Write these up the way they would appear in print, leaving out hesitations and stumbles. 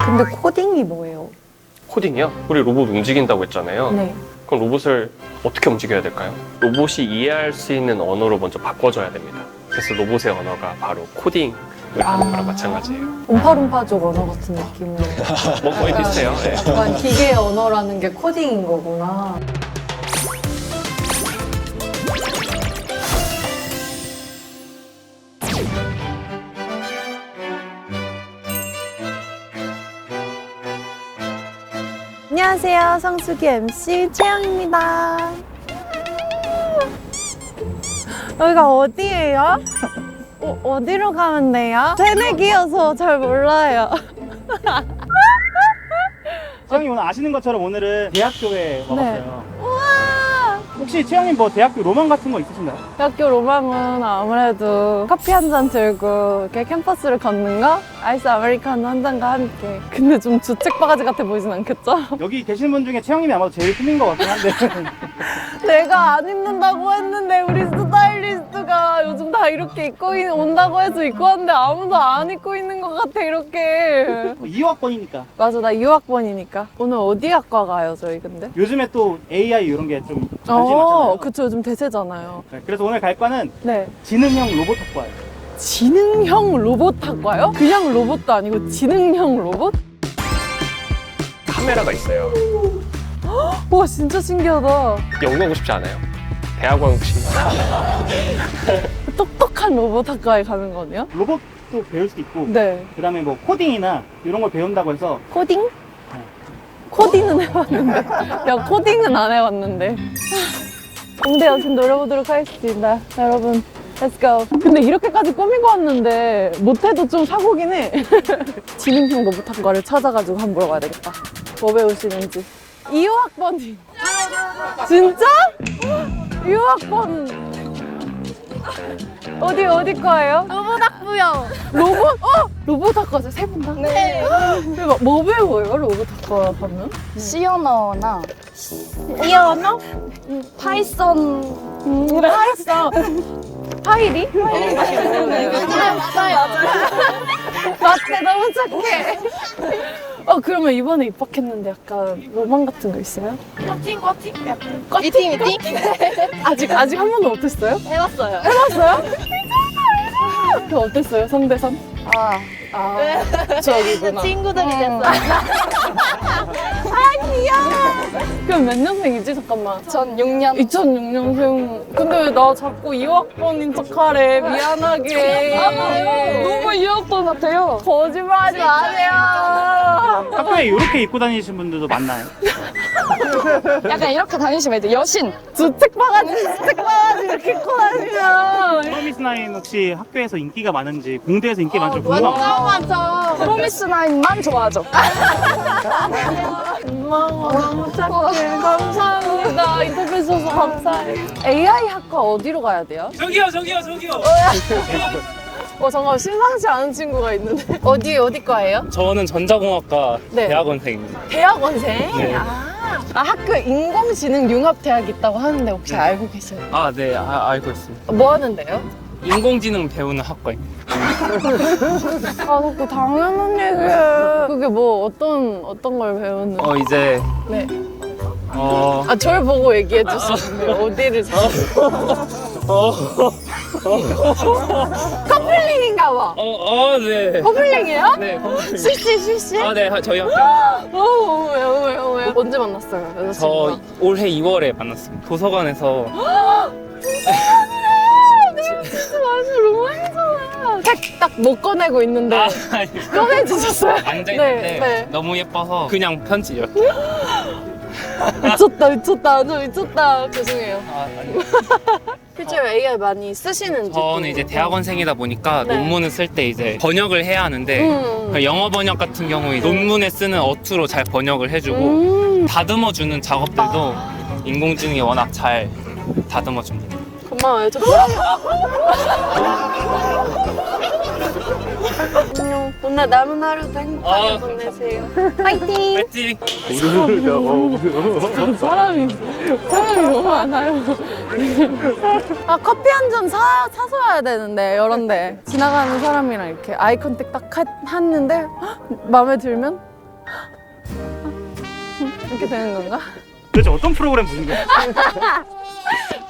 근데 코딩이 뭐예요? 코딩이요? 우리 로봇 움직인다고 했잖아요. 네. 그럼 로봇을 어떻게 움직여야 될까요? 로봇이 이해할 수 있는 언어로 먼저 바꿔줘야 됩니다. 그래서 로봇의 언어가 바로 코딩을 하는 거랑 마찬가지예요. 음파룸파족 언어 같은 느낌으로. 뭐 거의 비슷해요. 네. 약간 기계의 언어라는 게 코딩인 거구나. 안녕하세요. 성수기 MC 채영입니다. 여기가 어디예요? 어디로 가면 돼요? 새내기여서 잘 몰라요. 채영님 오늘 아시는 것처럼 오늘은 대학교에 와봤어요. 우와! 혹시 채영님 뭐 대학교 로망 같은 거 있으신가요? 대학교 로망은 아무래도 커피 한 잔 들고 이렇게 캠퍼스를 걷는 거? 아이스 아메리카노 한 잔과 함께. 근데 좀 주책 바가지 같아 보이진 않겠죠? 여기 계신 분 중에 채영님이 아마도 제일 꾸민 것 같긴 한데 내가 안 입는다고 했는데 우리 스타일리스트가 요즘 다 이렇게 입고 온다고 해서 입고 왔는데 아무도 안 입고 있는 것 같아 이렇게. 2학번이니까 맞아, 나 유학번이니까. 오늘 어디 학과 가요 저희 근데? 요즘에 또 AI 이런 게 좀 관심이 많잖아요. 그쵸, 요즘 대세잖아요. 네, 그래서 오늘 갈 과는 네. 지능형 로봇학과예요. 지능형 로봇 학과요? 그냥 로봇도 아니고 지능형 로봇? 카메라가 있어요. 와, 진짜 신기하다. 연구하고 싶지 않아요? 대학원 혹시? 똑똑한 로봇 학과에 가는 거네요? 로봇도 배울 수 있고 네. 그 다음에 뭐 코딩이나 이런 걸 배운다고 해서 코딩? 코딩은 해봤는데. 야, 코딩은 안 해봤는데. 공대 여신 노려보도록 하겠습니다. 자, 여러분, let's go. 근데 이렇게까지 꾸미고 왔는데 못해도 좀 사고긴 해. 지능형 로봇 학과를 찾아가지고 한번 물어봐야 되겠다. 뭐 배우시는지. 2호학번이. 진짜? 2호학번. 어디 거예요? 로봇학부요. 로봇? 로봇 학과 세 분 다? 네. 대박. 뭐 배워요? 로봇 학과 가면? C 언어나 이 언어? 파이썬. 파이썬. 파이리? 네, 맞아요. 맞대, 너무 착해. 그러면 이번에 입학했는데 약간 로망 같은 거 있어요? 쿼팅? 미팅? 아직 한 번도 못했어요? 해봤어요. 해봤어요? 그 어땠어요? 성대선? 저기구나. 친구들이 됐어요. 그럼 몇 년생이지? 잠깐만. 전 6년. 2006년생. 근데 왜 나 자꾸 2학번인 척하래? 미안하게. 너무 2학번 같아요. 거짓말하지 마세요. 학교에 이렇게 입고 다니시는 분들도 많나요? 약간 이렇게 다니시면 이제 여신. 주책 바가지 이렇게 입고 다니면. 프로미스나인 혹시 학교에서 인기가 많은지 공대에서 인기 많은지 궁금합니다. 맞아. 프로미스나인만 좋아하죠. 고마워. 너무 착해. 감사합니다. 인터뷰 주셔서 감사해. AI 학과 어디로 가야 돼요? 저기요. 잠깐만. 심상치 않은 친구가 있는데. 어디 과예요? 저는 전자공학과 네. 대학원생입니다. 대학원생? 네. 학교에 인공지능 융합대학 있다고 하는데 혹시 네. 알고 계세요? 네, 알고 있습니다. 뭐 하는데요? 인공지능 배우는 학과입니다. 자꾸 당연한 얘기해. 그게 뭐 어떤 걸 배우는? 이제 네. 저를 보고 얘기해 주시는데 어디를 커플링인가 봐. 네. 커플링이에요? 네, 실시? 네, 저희 학교. 왜요? 언제 만났어요? 저 여자친구가? 올해 2월에 만났습니다. 도서관에서. 진짜 완전 로망이잖아. 책 딱 못 꺼내고 있는데 아니, 꺼내주셨어요? 앉아있는데 네. 너무 예뻐서 그냥 편지 이렇게. 미쳤다. 죄송해요. 아니요. 실제로 AI 많이 쓰시는지. 저는 이제 대학원생이다 보니까 네. 논문을 쓸 때 이제 번역을 해야 하는데 그 영어 번역 같은 경우에 논문에 쓰는 어투로 잘 번역을 해주고 다듬어주는 작업들도 인공지능이 워낙 잘 다듬어줍니다. 고마워요. 안녕. 오늘 남은 하루도 행복하게 보내세요. 파이팅! 파이팅! 사람이 너무 많아요. 커피 한 잔 사서 와야 되는데, 이런데. 지나가는 사람이랑 이렇게 아이 컨택 딱 했는데, 마음에 들면 이렇게 되는 건가? 도대체 어떤 프로그램 보신 거예요?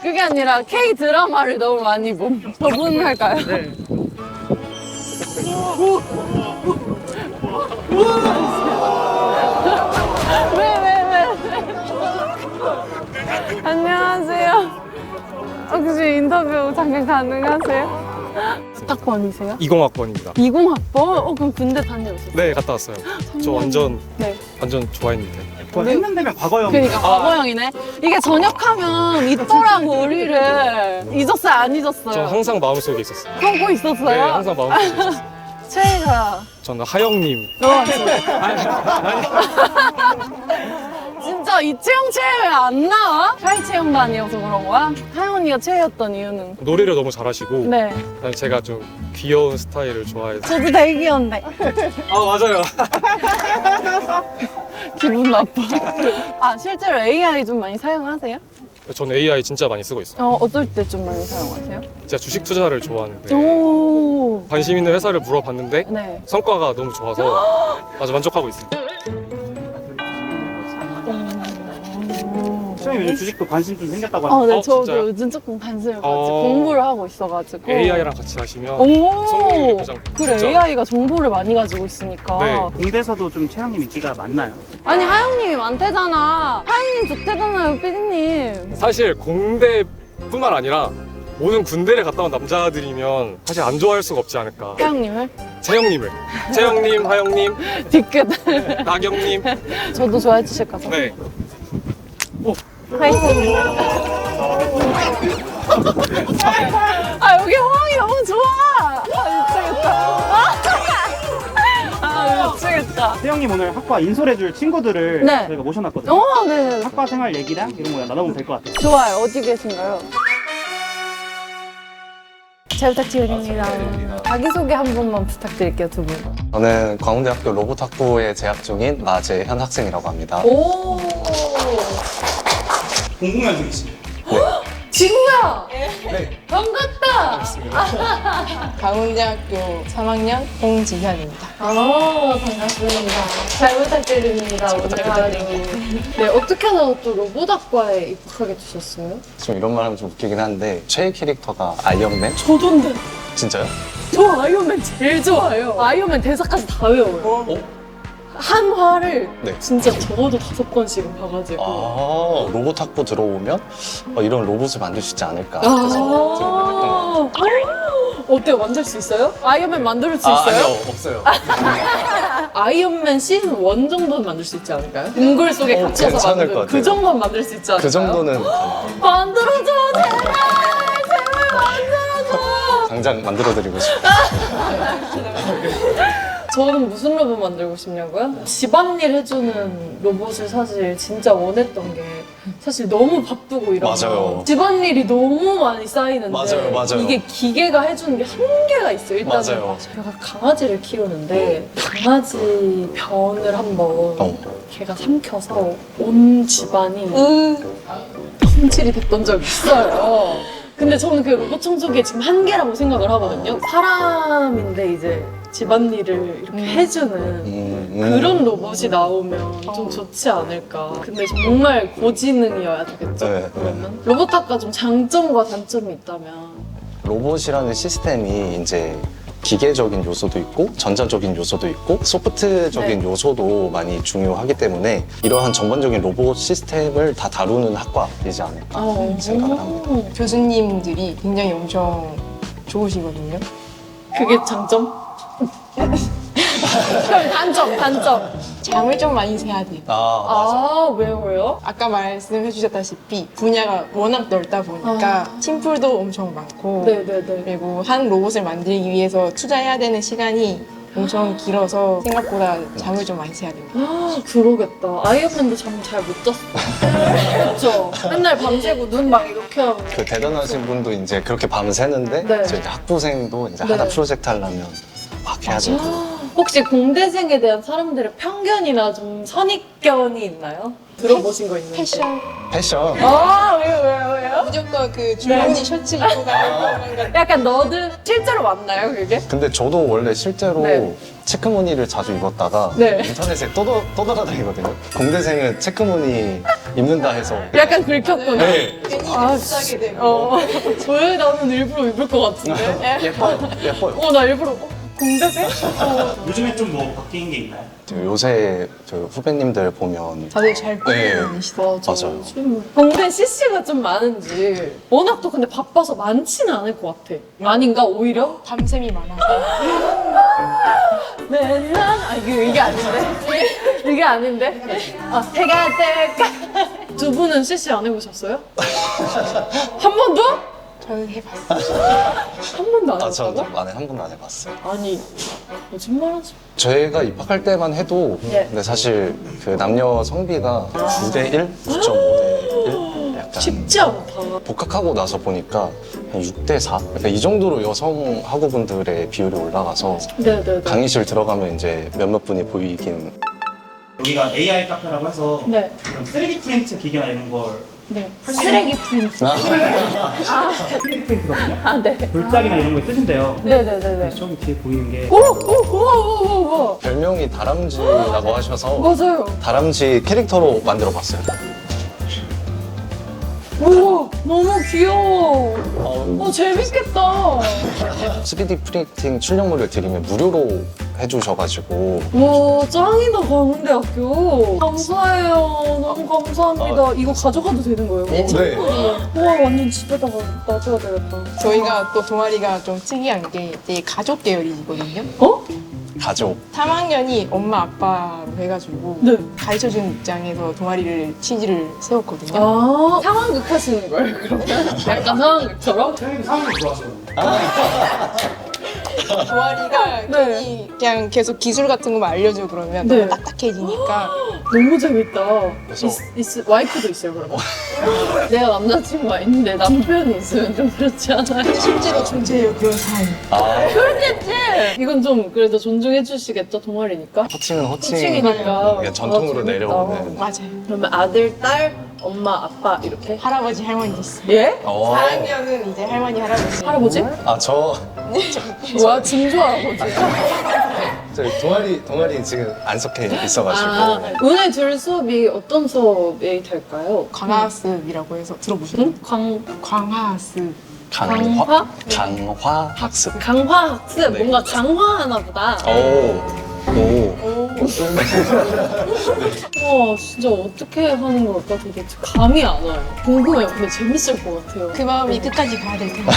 그게 아니라 K 드라마를 너무 많이 봄. 저분 할까요? 네. 왜? 안녕하세요. 혹시 인터뷰 잠깐 가능하세요? 학번이세요? 20학번입니다. 20학번? 그럼 군대 다녀오셨어요? 네, 갔다 왔어요. 저 완전 네. 좋아했는데. 했는데면 과거형. 그러니까 과거형이네. 이게 전역하면 있더라고 우리를. 잊었어요? 안 잊었어요? 전 항상 마음속에 있었어요. 하고 있었어요? 네, 항상 마음속에 있었어요. 최애가 저는 하영님. 진짜 이채영 최애 왜 안 나와? 하이채영도 아니어서 그런 거야? 하영 언니가 최애였던 이유는? 노래를 너무 잘하시고 네. 그다음에 제가 좀 귀여운 스타일을 좋아해서. 저도 되게 귀여운데 아, 맞아요. 기분 나빠. 아 실제로 AI 좀 많이 사용하세요? 저는 AI 진짜 많이 쓰고 있어요. 어떨 때 좀 많이 사용하세요? 제가 주식 투자를 좋아하는데 오. 관심 있는 회사를 물어봤는데 네. 성과가 너무 좋아서 아주 만족하고 있습니다. 시장님 요즘 주식도 관심 좀 생겼다고 하는데. 네, 저도 진짜요? 요즘 조금 관심을 가지고 공부를 하고 있어가지고. AI랑 같이 하시면 오. 성공률이 가장 그래, 진짜. AI가 정보를 많이 가지고 있으니까. 네. 공대에서도 좀 최양님 인기가 많나요? 아니, 하영님이 많대잖아. 하영님 좋대잖아요, 피디님. 사실 공대뿐만 아니라 모든 군대를 갔다 온 남자들이면 사실 안 좋아할 수가 없지 않을까. 하영님을? 채영님을. 채영님, 하영님, 뒤끝. 나경님. 저도 좋아해 주실 거죠? 네. 화이팅. 아, 여기 호응이 너무 좋아. 미치겠다. 태영님 오늘 학과 인솔해줄 친구들을 네. 저희가 모셔놨거든요. 네. 학과 생활 얘기랑 이런 거 나눠보면 될 것 같아요. 좋아요. 어디 계신가요? 잘 부탁드립니다. 자기소개 한 번만 부탁드릴게요, 두 분. 저는 광운대학교 로봇학부에 재학 중인 마재현 학생이라고 합니다. 오! 공공연수이시네요. 친구야! 네. 반갑다! 강원대학교 3학년 홍지현입니다. 반갑습니다. 잘 부탁드립니다, 오늘 하루. 네, 어떻게 하다가 또 로봇학과에 입학하게 되셨어요? 좀 이런 말 하면 좀 웃기긴 한데 최애 캐릭터가 아이언맨? 저도인데. 진짜요? 저 아이언맨 제일 좋아해요. 아이언맨 대사까지 다 외워요. 한 화를 네. 진짜 적어도 5번씩은 봐가지고. 로봇학부 들어오면 이런 로봇을 만들 수 있지 않을까 그래서 들어오긴 했던 것 같아요. 어때요? 만들 수 있어요? 아이언맨 만들 수 있어요? 아니요, 없어요. 아이언맨 시즌 1 정도는 만들 수 있지 않을까요? 동굴 속에 갇혀서 괜찮을 만든 것 그 같아요. 정도는 만들 수 있지 않을까요? 그 정도는 가능해요. 만들어줘! 제발 만들어줘! 당장 만들어드리고 싶어요. 저는 무슨 로봇 만들고 싶냐고요? 집안일 해주는 로봇을 사실 진짜 원했던 게 사실 너무 바쁘고 이러면 맞아요. 집안일이 너무 많이 쌓이는데 맞아요. 이게 기계가 해주는 게 한계가 있어요. 일단은 맞아요. 제가 강아지를 키우는데 강아지 변을 한번 걔가 삼켜서 온 집안이 손질이 됐던 적이 있어요. 근데 저는 그 로봇 청소기에 지금 한계라고 생각을 하거든요. 사람인데 이제 집안일을 이렇게 해주는 그런 로봇이 나오면 좀 좋지 않을까. 근데 정말 고지능이어야 되겠죠. 네, 그러면 로봇학과 좀 장점과 단점이 있다면 로봇이라는 시스템이 이제 기계적인 요소도 있고 전자적인 요소도 있고 소프트적인 요소도 많이 중요하기 때문에 이러한 전반적인 로봇 시스템을 다 다루는 학과이지 않을까 생각을 합니다. 교수님들이 굉장히 엄청 좋으시거든요. 그게 장점? 그럼 단점. 잠을 좀 많이 새야 돼요. 아, 왜요? 아까 말씀해 주셨다시피 분야가 워낙 넓다 보니까 팀플도 엄청 많고 네네네. 그리고 한 로봇을 만들기 위해서 투자해야 되는 시간이 엄청 길어서 생각보다 잠을 좀 많이 새야 됩니다. 아, 그러겠다. 아이언맨도 잠 잘 못 잤어. 그렇죠. 맨날 밤새고 눈 막 이렇게 하고. 그 대단하신 분도 이제 그렇게 밤새는데 네. 저 이제 학부생도 이제 네. 하나 프로젝트 하려면 막 해야죠. 혹시 공대생에 대한 사람들의 편견이나 좀 선입견이 있나요? 들어보신 거 있는데. 패션 패션. 아, 왜요? 무조건 그 줄무늬 셔츠 입고 다니는 거 약간 너드 실제로 맞나요, 그게? 근데 저도 원래 실제로 네. 체크무늬를 자주 입었다가 네. 인터넷에 떠돌아다니거든요. 공대생은 체크무늬 입는다 해서 약간 긁혔구나. 네. 아, 왜 나는 일부러 입을 것 같은데? 예뻐요. 나 일부러. 공대생? 요즘에 좀 뭐 바뀐 게 있나요? 요새 후배님들 보면 다들 잘 네. 꾸미시죠. 맞아요. 공대 CC가 좀 많은지 워낙 또 근데 바빠서 많지는 않을 것 같아. 아닌가 오히려? 밤샘이 많아서 맨날 이게 아닌데? 이게 아닌데? 해가 될까? 두 분은 CC 안 해보셨어요? 한 번도? 저는 해봐요. 한 번도 안 저는 해봤다고? 안에 한 번도 안 해봤어요. 아니 거짓말하지 마. 저희가 입학할 때만 해도 네. 근데 사실 그 남녀 성비가 9대1, 9.5대1 약간 쉽지 않다. 복학하고 나서 보니까 한 6대4? 그러니까 이 정도로 여성 학우분들의 비율이 올라가서 네네네. 강의실 들어가면 이제 몇몇 분이 보이긴. 여기가 AI 카페라고 해서 네. 그런 3D 프린트 기계나 이런 걸 네. 쓰레기 프린트. 3D 프린트거든요. 아 네. 돌짝이나 이런 거 쓰신대요. 네네네네. 저기 뒤에 보이는 게 오. 별명이 다람쥐라고 하셔서 맞아요. 다람쥐 캐릭터로 만들어 봤어요. 우와 너무 귀여워. 재밌겠다. 3D 프린팅 출력물을 드리면 무료로 해주셔가지고 와 짱이다 광운대학교. 감사해요. 너무 감사합니다. 이거 가져가도 되는 거예요? 네. 우와 완전 집에다가 놔줘야 되겠다. 저희가 또 동아리가 좀 특이한 게 되게 가족 계열이거든요. 어? 가족. 3학년이 엄마 아빠로 해가지고 네. 가르쳐주는 입장에서 동아리를 취지를 세웠거든요. 아 상황극 하시는 거예요 그러면? 약간 상황극처럼? 상황이 좋았어요. 동아리가 네. 괜히 그냥 계속 기술 같은 거만 알려줘 그러면 네. 너무 딱딱해지니까 너무 재밌다. 그래서- 와이프도 있어요 그러면? 내가 남자친구가 있는데 남편이 있으면 좀 그렇지 않아요? 실제로 존재해요 그런 사람이. 이건 좀 그래도 존중해 주시겠죠 동아리니까? 호칭은 호칭이니까. 이게 전통으로 재밌다. 내려오는. 맞아요. 그러면 아들, 딸, 엄마, 아빠 이렇게? 할아버지 할머니 있어요. 예? 4학년은 이제 할머니 할아버지. 할아버지? 뭐야 진조 할아버지? 저희 동아리 지금 안 속해 있어가지고. 오늘 들 수업이 어떤 수업이 될까요? 광화습이라고 해서 들어보셨나요? 응? 광화습. 강화? 강화 학습. 강화 학습 네. 뭔가 강화하나 보다. 오. 와 진짜 어떻게 하는 걸까 도대체 감이 안 와요. 궁금해요. 근데 재밌을 것 같아요. 그 마음이 끝까지 가야 될 텐데.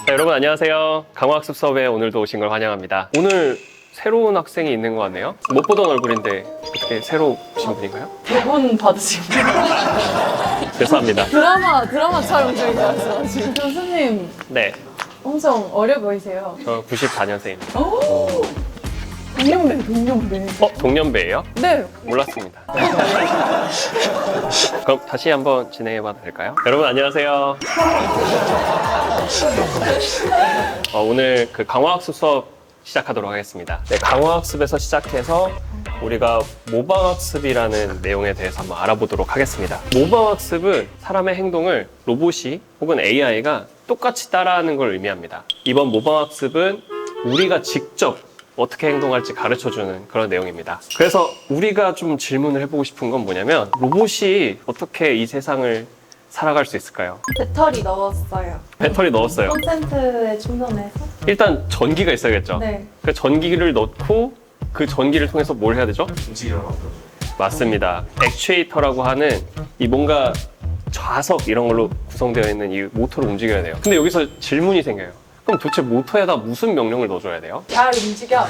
자, 여러분 안녕하세요. 강화학습 수업에 오늘도 오신 걸 환영합니다. 오늘 새로운 학생이 있는 것 같네요. 못 보던 얼굴인데 어떻게 새로 오신 분인가요? 대본 받으신 거 죄송합니다. 드라마 촬영 중이라서 지금 교수님 네, 엄청 어려 보이세요. 저 94년생입니다. 동년배. 동년배예요? 네. 몰랐습니다. 그럼 다시 한번 진행해봐도 될까요? 여러분 안녕하세요. 오늘 그 강화학습 수업 시작하도록 하겠습니다. 네, 강화학습에서 시작해서 우리가 모방학습이라는 내용에 대해서 한번 알아보도록 하겠습니다. 모방학습은 사람의 행동을 로봇이 혹은 AI가 똑같이 따라하는 걸 의미합니다. 이번 모방학습은 우리가 직접 어떻게 행동할지 가르쳐주는 그런 내용입니다. 그래서 우리가 좀 질문을 해보고 싶은 건 뭐냐면 로봇이 어떻게 이 세상을 살아갈 수 있을까요? 배터리 넣었어요. 배터리 넣었어요. 콘센트에 충전해서. 일단 전기가 있어야겠죠. 네. 그 전기를 넣고 그 전기를 통해서 뭘 해야 되죠? 맞습니다. 액추에이터라고 하는 이 뭔가 좌석 이런 걸로 구성되어 있는 이 모터를 움직여야 돼요. 근데 여기서 질문이 생겨요. 그럼 도대체 모터에다 무슨 명령을 넣어줘야 돼요? 잘 움직여.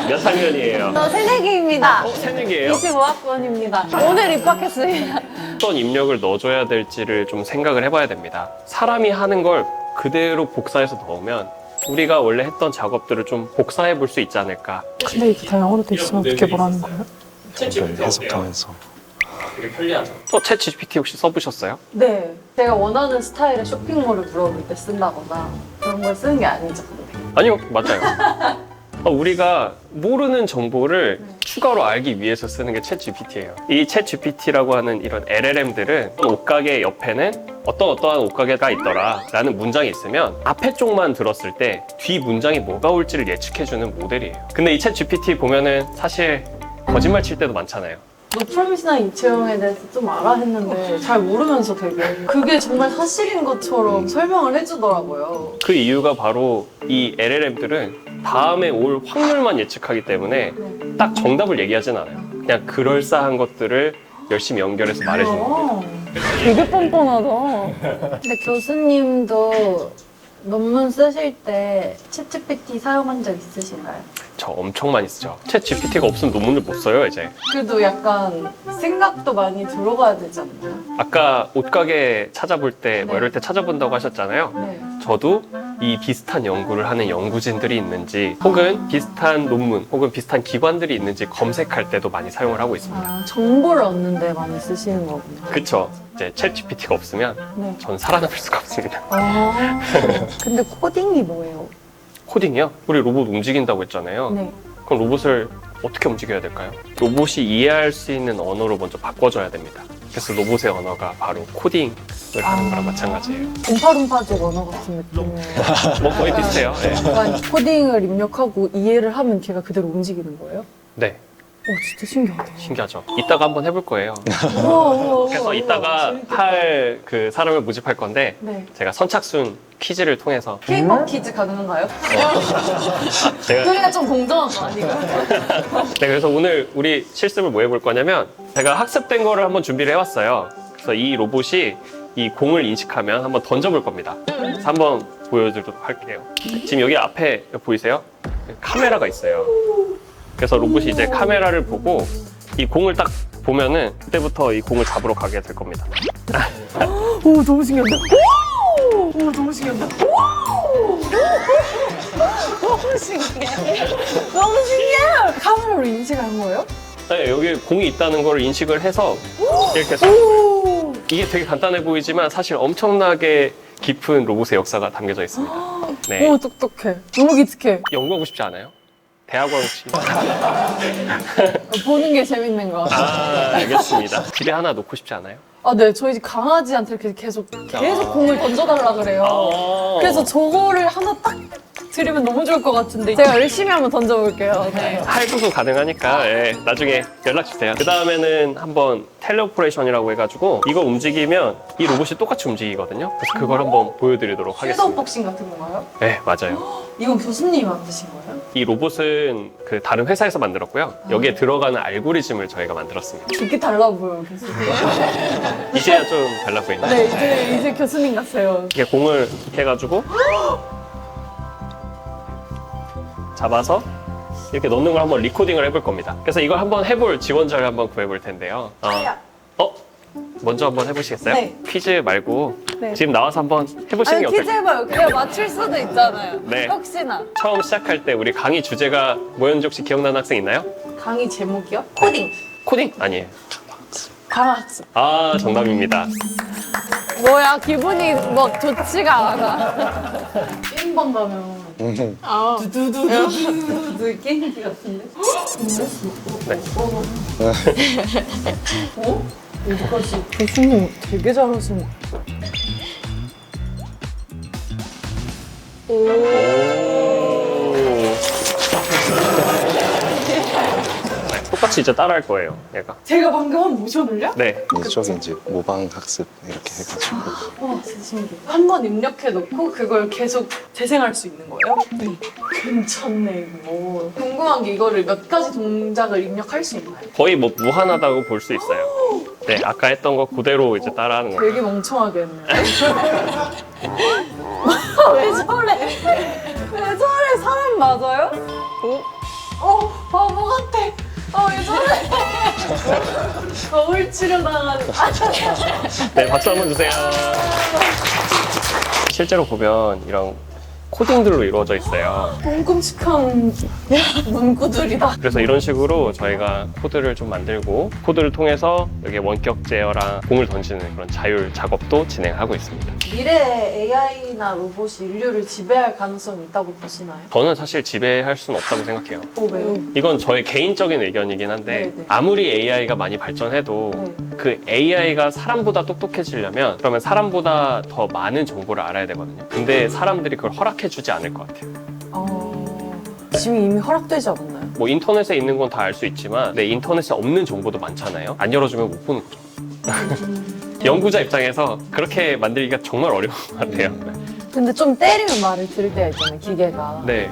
몇 학년이에요? 저 새내기입니다. 새내기예요? 25학번입니다. 오늘 입학했습니다. 어떤 입력을 넣어줘야 될지를 좀 생각을 해봐야 됩니다. 사람이 하는 걸 그대로 복사해서 넣으면 우리가 원래 했던 작업들을 좀 복사해 볼 수 있지 않을까. 근데 이게 다 영어로 돼 있으면 어떻게 뭐라는 거예요? 그걸 해석하면서. 되게 편리하죠. 또 챗 GPT 혹시 써보셨어요? 네. 제가 원하는 스타일의 쇼핑몰을 물어볼 때 쓴다거나 그런 걸 쓰는 게 아니죠. 근데. 아니요, 맞아요. 우리가 모르는 정보를 추가로 알기 위해서 쓰는 게 챗GPT예요. 이 챗GPT라고 하는 이런 LLM들은 옷가게 옆에는 어떠한 옷가게가 있더라 라는 문장이 있으면 앞에 쪽만 들었을 때 뒤 문장이 뭐가 올지를 예측해주는 모델이에요. 근데 이 챗GPT 보면은 사실 거짓말 칠 때도 많잖아요. 노프로미스나 이채영에 대해서 좀 알아 했는데 잘 모르면서 되게 그게 정말 사실인 것처럼 설명을 해주더라고요. 그 이유가 바로 이 LLM들은 다음에 올 확률만 예측하기 때문에 딱 정답을 얘기하진 않아요. 그냥 그럴싸한 것들을 열심히 연결해서 말해주는 겁니다. 되게 뻔뻔하다. 근데 교수님도 논문 쓰실 때 챗GPT 사용한 적 있으신가요? 저 엄청 많이 쓰죠. 챗GPT가 없으면 논문을 못 써요, 이제. 그래도 약간 생각도 많이 들어가야 되지 않나요? 아까 옷가게 찾아볼 때 뭐 네. 이럴 때 찾아본다고 하셨잖아요. 네. 저도 이 비슷한 연구를 하는 연구진들이 있는지 혹은 비슷한 논문 혹은 비슷한 기관들이 있는지 검색할 때도 많이 사용을 하고 있습니다. 아, 정보를 얻는데 많이 쓰시는 거구나. 그쵸? 이제 챗GPT가 없으면 네. 전 살아남을 수가 없습니다. 아, 근데 코딩이 뭐예요? 코딩이요? 우리 로봇 움직인다고 했잖아요. 네. 그럼 로봇을 어떻게 움직여야 될까요? 로봇이 이해할 수 있는 언어로 먼저 바꿔줘야 됩니다. 그래서 로봇의 언어가 바로 코딩을 하는 거랑 마찬가지예요. 음파룸파족 언어 같은 느낌이에요. 뭐 거의 비슷해요. 네. 약간 코딩을 입력하고 이해를 하면 걔가 그대로 움직이는 거예요? 네, 오, 진짜 신기하다. 신기하죠. 이따가 한번 해볼 거예요. 우와, 우와, 그래서 우와, 이따가 재밌겠다. 할 그 사람을 모집할 건데 네. 제가 선착순 퀴즈를 통해서 K-pop 퀴즈 가능한가요? 제가 그래야 좀 공정한 거 아닌가요? 네, 그래서 오늘 우리 실습을 뭐 해볼 거냐면 제가 학습된 거를 한번 준비를 해왔어요. 그래서 이 로봇이 이 공을 인식하면 한번 던져볼 겁니다. 그래서 한번 보여드리도록 할게요. 지금 여기 앞에 보이세요? 카메라가 있어요. 그래서 로봇이 이제 카메라를 보고 이 공을 딱 보면은 그때부터 이 공을 잡으러 가게 될 겁니다. 오, 너무 신기한데? 오, 너무 신기한데? 너무 신기해. 너무 신기해. 카메라로 인식한 거예요? 네, 여기 공이 있다는 걸 인식을 해서 이렇게 해서 오, 이게 되게 간단해 보이지만 사실 엄청나게 깊은 로봇의 역사가 담겨져 있습니다. 네, 오, 똑똑해. 너무 기특해. 연구하고 싶지 않아요? 대학원 혹시? 보는 게 재밌는 거 같아요. 아, 알겠습니다. 집에 하나 놓고 싶지 않아요? 아, 네. 저희 집 강아지한테 이렇게 계속 공을 던져달라 그래요. 아. 그래서 저거를 하나 딱 드리면 너무 좋을 것 같은데 제가 열심히 한번 던져볼게요. 네. 할부도 가능하니까 예, 나중에 연락 주세요. 그 다음에는 한번 텔레오퍼레이션이라고 해가지고 이거 움직이면 이 로봇이 똑같이 움직이거든요. 그래서 그걸 한번 보여드리도록 하겠습니다. 섀도우복싱 같은 건가요? 네, 맞아요. 이건 교수님이 만드신 거예요? 이 로봇은 그 다른 회사에서 만들었고요. 여기에 들어가는 알고리즘을 저희가 만들었습니다. 되게 달라 보여요, 교수님. 이제야 좀 달라 보이나요? 네, 이제 교수님 같아요. 이렇게 공을 해가지고 잡아서 이렇게 넣는 걸 한번 리코딩을 해볼 겁니다. 그래서 이걸 한번 해볼 지원자를 한번 구해볼 텐데요. 먼저 한번 해보시겠어요? 네. 퀴즈 말고 네. 지금 나와서 한번 해보시는 아니, 게 퀴즈 어떨까요? 해봐요. 그냥 맞출 수도 있잖아요. 네. 혹시나. 처음 시작할 때 우리 강의 주제가 뭐였는지 혹시 기억나는 학생 있나요? 강의 제목이요? 코딩. 코딩? 아니에요. 강학습. 아, 정답입니다. 뭐야, 기분이 막 좋지가 않아. 게임방 가면 두두두두두두 게임기 같은데? 네. 어? 어디까지? 교수님 되게 잘하시는 똑같이 이제 따라할 거예요, 얘가. 제가 방금 한 모션을요? 네. 저기 이제 모방 학습 이렇게 해가지고 와, 진짜 신기해. 한 번 입력해 놓고 그걸 계속 재생할 수 있는 거예요? 네. 괜찮네, 이거. 궁금한 게 이거를 몇 가지 동작을 입력할 수 있나요? 거의 뭐 무한하다고 볼 수 있어요. 네, 아까 했던 거 그대로 이제 따라하는 거예요. 되게 멍청하게 했네요. 왜 저래? 왜 저래? 사람 맞아요? 바보 같아. 왜 저래? 거울 치료당한. 네, 박수 한번 주세요. 실제로 보면 이런 코딩들로 이루어져 있어요. 끔찍한 문구들이다. 그래서 이런 식으로 저희가 코드를 좀 만들고 코드를 통해서 여기 원격 제어랑 공을 던지는 그런 자율 작업도 진행하고 있습니다. 미래의 AI나 로봇이 인류를 지배할 가능성이 있다고 보시나요? 저는 사실 지배할 수는 없다고 생각해요. 왜요? 이건 저의 개인적인 의견이긴 한데 네네. 아무리 AI가 많이 발전해도 네. 그 AI가 사람보다 똑똑해지려면 그러면 사람보다 더 많은 정보를 알아야 되거든요. 근데 사람들이 그걸 허락해주지 않을 것 같아요. 지금 이미 허락되지 않았나요? 뭐 인터넷에 있는 건 다 알 수 있지만 내 인터넷에 없는 정보도 많잖아요. 안 열어주면 못 보는 거죠. 연구자 입장에서 그렇게 만들기가 정말 어려운 것 같아요. 근데 좀 때리면 말을 들을 때가 있잖아요, 기계가. 네,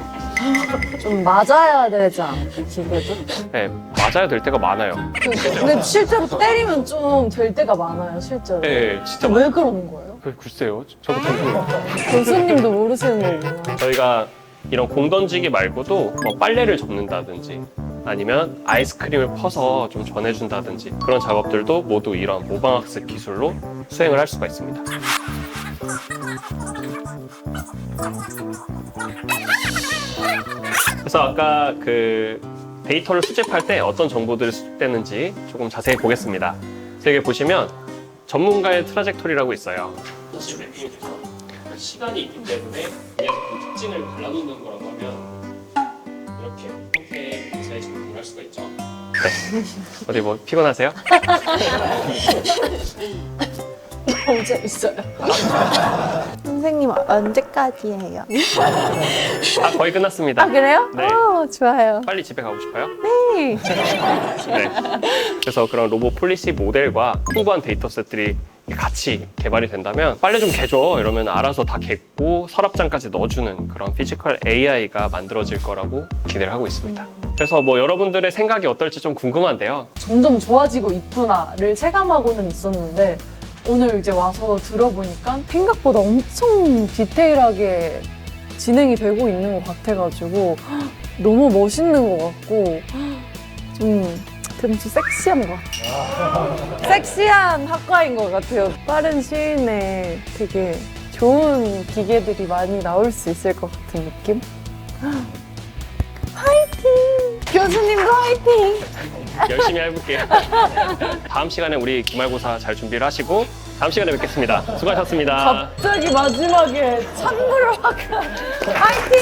좀 맞아야 되지 않아요, 기계도? 네, 맞아야 될 때가 많아요. 근데 실제로 때리면 좀 될 때가 많아요, 실제로. 네, 진짜 왜 그러는 거예요? 글쎄요. 저도 잘 모르겠어요. 교수님도 모르시는 거구나. 저희가 이런 공 던지기 말고도 뭐 빨래를 접는다든지 아니면 아이스크림을 퍼서 좀 전해준다든지 그런 작업들도 모두 이런 모방학습 기술로 수행을 할 수가 있습니다. 그래서 아까 그 데이터를 수집할 때 어떤 정보들이 수집되는지 조금 자세히 보겠습니다. 그래서 여기 보시면 전문가의 트라젝토리라고 있어요. 시간이 있기 때문에 위에서 그 특징을 발라놓는 거라고 하면 이렇게 자세히 정리할 수가 있죠. 네. 어디 뭐 피곤하세요? 너무 재밌어요. 선생님 언제까지 해요? 아, 거의 끝났습니다. 아, 그래요? 네. 좋아요. 빨리 집에 가고 싶어요? 네. 네. 그래서 그런 로봇 폴리시 모델과 풍부한 데이터셋들이 같이 개발이 된다면 빨래 좀 개줘 이러면 알아서 다 개고 서랍장까지 넣어주는 그런 피지컬 AI가 만들어질 거라고 기대를 하고 있습니다. 그래서 뭐 여러분들의 생각이 어떨지 좀 궁금한데요. 점점 좋아지고 있구나를 체감하고는 있었는데 오늘 이제 와서 들어보니까 생각보다 엄청 디테일하게 진행이 되고 있는 것 같아가지고 너무 멋있는 것 같고 좀 섹시한 것 같아요. 섹시한 학과인 것 같아요. 빠른 시일 내에 되게 좋은 기계들이 많이 나올 수 있을 것 같은 느낌? 화이팅! 교수님도 화이팅! 열심히 해볼게요. 다음 시간에 우리 기말고사 잘 준비를 하시고 다음 시간에 뵙겠습니다. 수고하셨습니다. 갑자기 마지막에 찬물을 확 화이팅!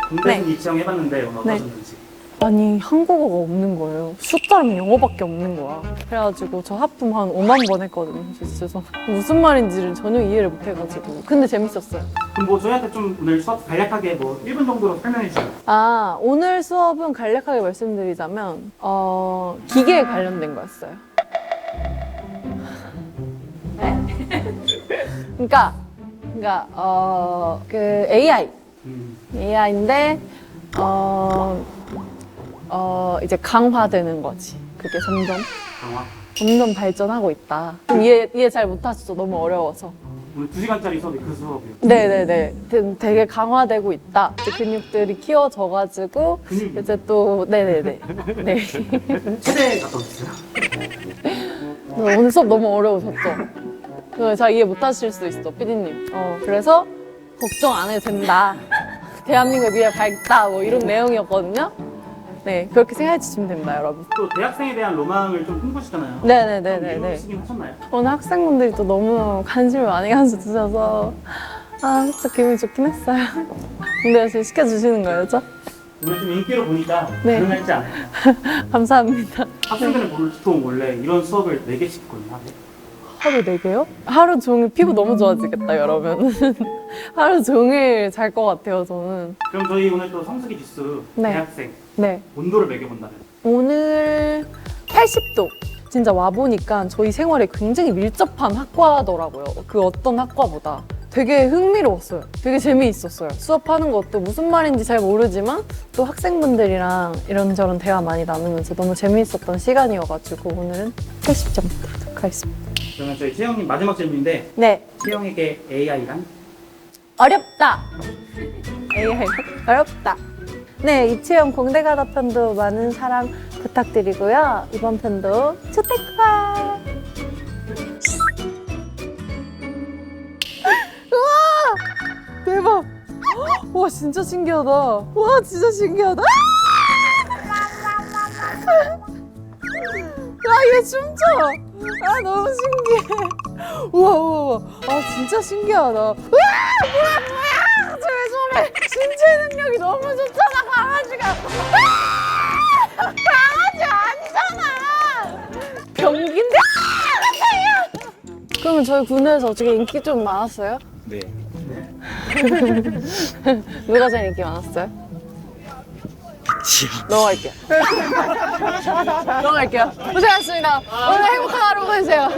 군대에서 네. 이 지형 해봤는데 오늘 네. 어떠셨는지. 아니 한국어가 없는 거예요. 숫자랑 영어밖에 없는 거야. 그래가지고 저 하품 한 5만 번 했거든요. 진짜 무슨 말인지를 전혀 이해를 못 해가지고. 근데 재밌었어요. 그럼 뭐 저희한테 좀 오늘 수업 간략하게 뭐 1분 정도로 설명해 주세요. 아, 오늘 수업은 간략하게 말씀드리자면 기계에 관련된 거였어요. 그러니까 그 AI AI인데 이제 강화되는 거지. 그게 점점 발전하고 있다. 좀 이해 잘 못하시죠? 너무 어려워서. 오늘 2시간짜리 수업이 그 수업이에요. 네네네. 되게 강화되고 있다. 이제 근육들이 키워져가지고 근육이? 이제 또 네네네. 네. 최대 갔다 오셨어요? 오늘 수업 너무 어려우셨죠? 잘 이해 못하실 수 있어, 피디님. 그래서 걱정 안 해도 된다. 대한민국의 미래 밝다. 뭐 이런 내용이었거든요. 네, 그렇게 생각해 주시면 됩니다, 여러분. 또 대학생에 대한 로망을 좀 꿈꾸시잖아요. 네네네네네. 이루시긴 하셨나요? 오늘 학생분들이 또 너무 관심을 많이 가져주셔서 진짜 기분이 좋긴 했어요. 근데 지금 시켜주시는 거였죠? 오늘 좀 인기로 보니까 네. 가능할지 않아요? 감사합니다. 학생들은 보통 원래 이런 수업을 4개씩 있거든요. 하루에. 하루 4개요? 하루 종일 피부 너무 좋아지겠다, 여러분. 하루 종일 잘 것 같아요, 저는. 그럼 저희 오늘 또 성수기 지수 네. 대학생 네. 온도를 매겨본다면 오늘 80도. 진짜 와보니까 저희 생활에 굉장히 밀접한 학과더라고요. 그 어떤 학과보다. 되게 흥미로웠어요. 되게 재미있었어요. 수업하는 것도 무슨 말인지 잘 모르지만 또 학생분들이랑 이런저런 대화 많이 나누면서 너무 재미있었던 시간이어가지고 오늘은 80점 드리도록 하겠습니다. 그러면 저희 채영님 마지막 질문인데 네. 채영에게 AI란? 어렵다. AI 어렵다. 네, 이채영 공대 가다 편도 많은 사랑 부탁드리고요. 이번 편도 초대과 우와 진짜 신기하다. 와 진짜 신기하다. 얘 춤춰. 너무 신기해. 우와. 진짜 신기하다. 우와 뭐야. 쟤 왜 저래. 신체 능력이 너무 좋잖아 강아지가. 강아지 아니잖아. 병기인데. 그러면 저희 군대에서 어떻게 인기 좀 많았어요? 네. 누가 제일 인기 많았어요? 넘어갈게요. 넘어갈게요. 고생하셨습니다. 오늘 행복한 하루 보내세요.